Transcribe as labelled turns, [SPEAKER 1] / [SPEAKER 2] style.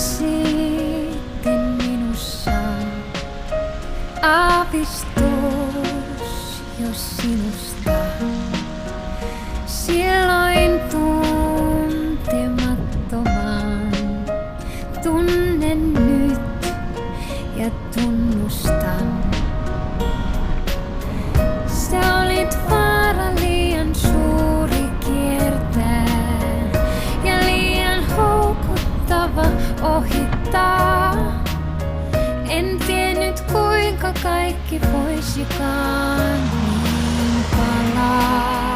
[SPEAKER 1] sitten minussa aavistus jos sinusta. Silloin tuntemattoman tunnen nyt ja tunnustan. Sä olit vaara liian suuri kiertää ja liian houkuttava ohittaa. En tiennyt kuinka kaikki voisikaan niin palaa.